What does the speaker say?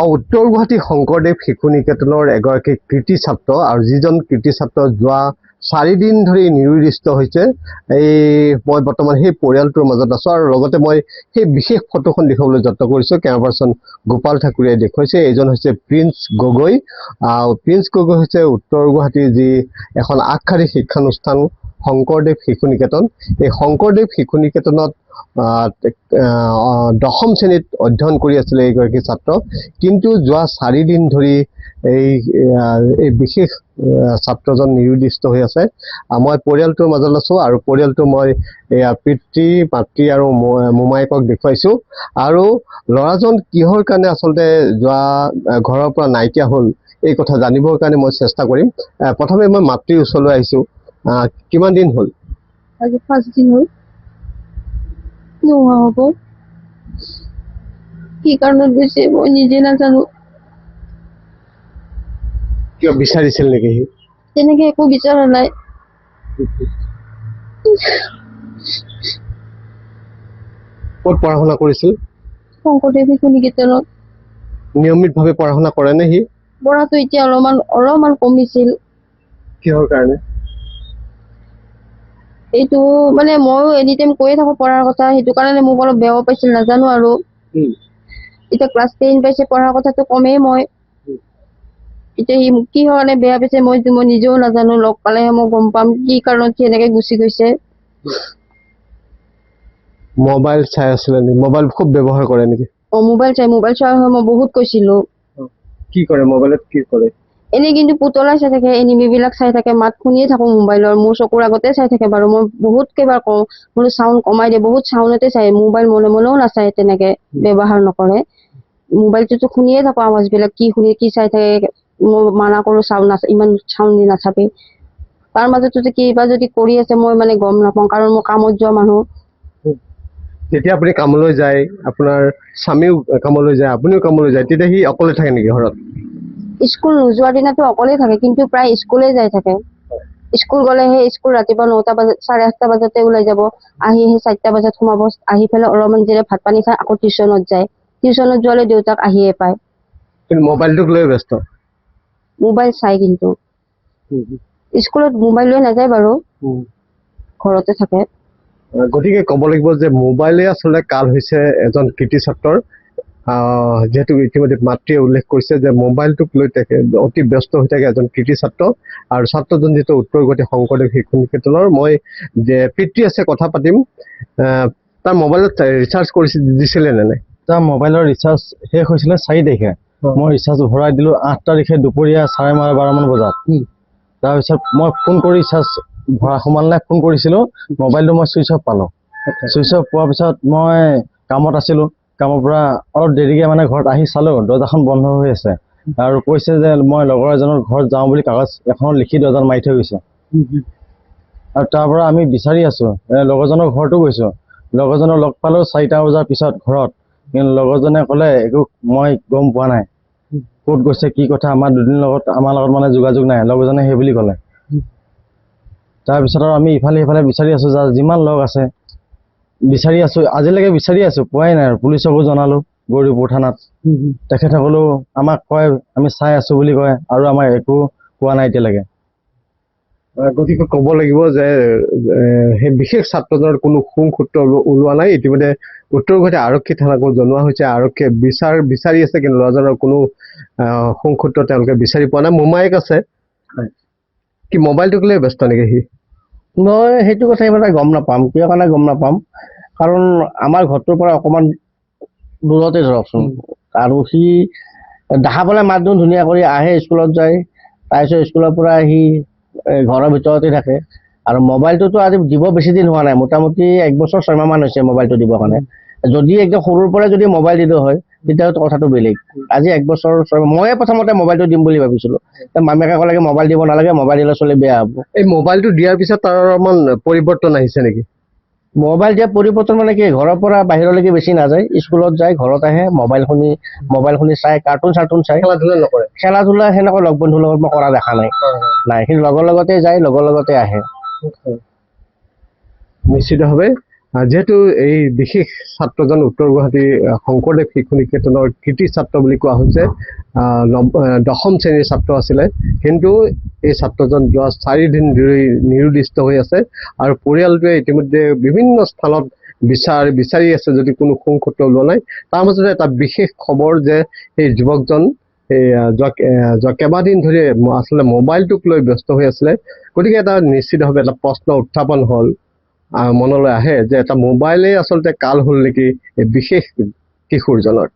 উত্তৰ গুৱাহাটী শংকৰদেৱ শিশু নিকেতনৰ এগৰাকী কৃতি ছাত্ৰ আৰু যিজন কৃতি ছাত্ৰ যোৱা 4 দিন ধৰি নিৰুদ্দিষ্ট হৈছে। মই বৰ্তমান সেই পৰিয়ালটোৰ মাজত আছো আৰু লগতে মই সেই বিশেষ ফটোখন দেখাবলৈ যত্ন কৰিছোঁ। কেমেৰা পাৰ্চন গোপাল ঠাকুৰীয়ে দেখুৱাইছে। এইজন হৈছে প্ৰিন্স গগৈ। প্ৰিন্স গগৈ হৈছে উত্তৰ গুৱাহাটীৰ যি এখন আগশাৰী শিক্ষানুষ্ঠান শংকৰদেৱ শিশু নিকেতন। এই শংকৰদেৱ শিশু নিকেতনত 10ম শ্ৰেণীত অধ্যয়ন কৰি আছিলে এইগৰাকী ছাত্ৰ। কিন্তু যোৱা 4 দিন ধৰি এই বিশেষ ছাত্ৰজন নিৰুদ্দিষ্ট হৈ আছে। মই পৰিয়ালটোৰ মাজত আছো আৰু পৰিয়ালটো মই পিতৃ মাতৃ আৰু মোমায়েকক দেখুৱাইছো আৰু ল'ৰাজন কিহৰ কাৰণে আচলতে যোৱা ঘৰৰ পৰা নাইকিয়া হ'ল এই কথা জানিবৰ কাৰণে মই চেষ্টা কৰিম। প্ৰথমে মই মাতৃৰ ওচৰলৈ আহিছো। কিমান দিন হ'ল? আজি 5 দিন হ'ল। নোহোৱা হ'ব কি কাৰণত গৈছে মই নিজে নাজানো। কিয় বিচাৰিছিল নেকি? তেনেকে একো বিচৰা নাই। ক'ত পঢ়া শুনা কৰিছিল? শংকৰদেৱ শিশু নিকেতনত। নিয়মিতভাৱে পঢ়া শুনা কৰে নে সি? পঢ়াটো এতিয়া অলপমান কমিছিল। কিহৰ কাৰণে? এইটো মানে ময়ো এনি টাইম কৈয়ে থাকো পঢ়াৰ কথা, সেইটো কাৰণে মোক অলপ বেয়াও পাইছিল, নাজানো আৰু। এতিয়া ক্লাছ 10 পাইছে, পঢ়াৰ কথাটো কমেই মই। এতিয়া সি কি কাৰণে বেয়া পাইছে মই নিজেও নাজানো। লগ পালেহে মই গম পাম কি কাৰণত সি এনেকে গুচি গৈছে। মোবাইল চাই আছিলে নেকি? মোবাইল খুব ব্যৱহাৰ কৰে নেকি? মোবাইল চাই হয় মই বহুত কৈছিলো। কি কৰে মোবাইলত? কি কৰে? এনেই কিন্তু পুতলা চাই থাকে, এনিমি বিলাক চাই থাকে, মাত শুনিয়ে থাকো মোবাইলৰ। মোৰ চকুৰ আগতে চাই থাকে বাৰু। মই বহুত কেইবাৰ কওঁ বোলো চাউণ্ড কমাই দিয়ে, বহুত চাউণ্ডতে চাই। মোবাইল মনেও নাচায়, তেনেকে ব্যৱহাৰ নকৰে। মোবাইলটোতো শুনিয়ে থাকো আৱাজ বিলাক, কি চাই থাকে। মই মানা কৰো চাউণ্ড ইমান চাউণ্ড দি নাচাবি। তাৰ মাজতো কিবা যদি কৰি আছে মই মানে গম নাপাওঁ, কাৰণ মই কামত যোৱা মানুহ। যেতিয়া আপুনি কামলৈ যায়, আপোনাৰ স্বামীও কামলৈ যায়, আপুনিও কামলৈ যায়, তেতিয়া সি অকলে থাকে নেকি ঘৰত? স্কুল নোযোৱাৰ দিনাতো অকলেই থাকে, কিন্তু প্ৰায় স্কুলে যাই থাকে। স্কুল গ'লেহে স্কুল ৰাতিপুৱা 9টা বজাত 8:30 বজাতে ওলাই যাব। আহি 4টা বজাত সোমাব। আহি পেলাই অলপমান যেনে ভাত পানী খাই আকৌ টিউচনত যায়। টিউচনত যোৱালে দেউতাক আহিয়ে পায়। কিন্তু মোবাইলটোক লৈ ব্যস্ত। মোবাইল চাই, কিন্তু স্কুলত মোবাইল লৈ নাযায় বাৰু, ঘৰতে থাকে। গতিকে ক'ব লাগিব যে মোবাইলে আচলতে কাল হৈছে এজন কৃতি ছাত্ৰৰ। যিহেতু ইতিমধ্যে মাতৃয়ে উল্লেখ কৰিছে যে মোবাইলটোক লৈ অতি ব্যস্ত হৈ থাকে এজন কৃতি ছাত্ৰ। আৰু ছাত্ৰজন যিটো উত্তৰ গুৱাহাটী শংকৰদেৱ শিশু নিকেতনৰ। মই যে পিতৃ আছে, কথা পাতিম। তাৰ মোবাইলত ৰিচাৰ্জ দিছিলে নে নাই? তাৰ মোবাইলৰ ৰিচাৰ্জ শেষ হৈছিলে 4 তাৰিখে। মই ৰিচাৰ্জ ভৰাই দিলো 8 তাৰিখে দুপৰীয়া 12:30মান বজাত। তাৰপিছত মই ফোন কৰি ৰিচাৰ্জ ভৰা সোমালে ফোন কৰিছিলো, মোবাইলটো মই চুইচ অফ পালো। চুইচ অফ পোৱাৰ পিছত মই কামত আছিলো। কামৰ পৰা অলপ দেৰিকে মানে ঘৰত আহি চালো, দৰ্জাখন বন্ধ হৈ আছে। আৰু কৈছে যে মই লগৰ এজনৰ ঘৰত যাওঁ বুলি কাগজ এখনত লিখি দৰ্জাত মাৰি থৈ গৈছে। আৰু তাৰ পৰা আমি বিচাৰি আছো। লগৰজনৰ ঘৰতো গৈছো। লগৰজনক লগ পালো 4টা বজাৰ পিছত ঘৰত। কিন্তু লগৰজনে ক'লে একো মই গম পোৱা নাই, ক'ত গৈছে কি কথা। আমাৰ আমাৰ লগত মানে যোগাযোগ নাই, লগৰজনে সেই বুলি ক'লে। তাৰপিছত আৰু আমি ইফালে সিফালে বিচাৰি আছো, যাৰ যিমান লগ আছে বিচাৰি আছো, আজিলৈকে বিচাৰি আছো, পোৱাই নাই। আৰু পুলিচকো জনালো, গৌৰীপুৰ থানাত। তেখেতসকলেও আমাক কয় আমি চাই আছো বুলি কয়, আৰু আমাৰ একো পোৱা নাই এতিয়ালৈকে। গতিকে ক'ব লাগিব যে সেই বিশেষ ছাত্ৰজনৰ কোনো সূত্ৰ ওলোৱা নাই। ইতিমধ্যে উত্তৰ গুৱাহাটী আৰক্ষী থানাকো জনোৱা হৈছে। আৰক্ষীয়ে বিচাৰি আছে, কিন্তু ল'ৰাজনৰ কোনো সূত্ৰ তেওঁলোকে বিচাৰি পোৱা নাই। মোমায়েক আছে। কি মোবাইলটোক লৈ ব্যস্ত নেকি সি? মই সেইটো কথা ইমান গম নাপাম, কিয় কাৰণে গম নাপাম। কাৰণ আমাৰ ঘৰটোৰ পৰা অকণমান দূৰতে ধৰকচোন। আৰু সি দেখা পালে মাত দিওঁ ধুনীয়া কৰি, আহে স্কুলত যায়। তাৰপিছত স্কুলৰ পৰা আহি ঘৰৰ ভিতৰতে থাকে। আৰু মোবাইলটোতো আজি দিব বেছি দিন হোৱা নাই, মোটামুটি 1 বছৰ 6 মাহমান হৈছে মোবাইলটো দিবৰ কাৰণে। যদি একদম সৰুৰ পৰাই যদি মোবাইল দিলো হয় তেতিয়াতো কথাটো বেলেগ। আজি 1 বছৰ 6 মাহ ময়ে প্ৰথমতে মোবাইলটো দিম বুলি ভাবিছিলো। মামীয়েকে ক'লে মোবাইল দিব নালাগে, মোবাইল দিলে চলি বেয়া হ'ব। এই মোবাইলটো দিয়াৰ পিছত তাৰ অলপমান পৰিৱৰ্তন আহিছে নেকি? মোবাইল দিয়া পৰিৱৰ্তন মানে কি, ঘৰৰ পৰা বাহিৰলৈকে বেছি নাযায়, স্কুলত যায়, ঘৰত আহে, মোবাইল শুনি চাই, কাৰ্টুন চাই। খেলা ধূলা নকৰে? খেলা ধূলা সেনেকৈ লগ বন্ধুৰ লগত মই কৰা দেখা নাই। নাই, কিন্তু লগৰ লগতে যায়, লগৰ লগতে আহে। নিশ্চিতভাৱে যিহেতু এই বিশেষ ছাত্ৰজন উত্তৰ গুৱাহাটী শংকৰদেৱ শিশু নিকেতনৰ কৃতি ছাত্ৰ বুলি কোৱা হৈছে, 10ম শ্ৰেণীৰ ছাত্ৰ আছিলে, কিন্তু এই ছাত্ৰজন যোৱা 4 দিন ধৰি নিৰুদ্দিষ্ট হৈ আছে আৰু পৰিয়ালটোৱে ইতিমধ্যে বিভিন্ন স্থানত বিচাৰি আছে যদি কোনো সংকট ওলোৱা নাই। তাৰ মাজতে এটা বিশেষ খবৰ যে এই যুৱকজন যোৱা কেইবাদিন ধৰি আচলতে মোবাইলটোক লৈ ব্যস্ত হৈ আছিলে। গতিকে এটা নিশ্চিতভাৱে এটা প্ৰশ্ন উত্থাপন হ'ল, মনলৈ আহে যে এটা মোবাইলেই আচলতে কাল হ'ল নেকি এই বিশেষ কিশোৰজনৰ।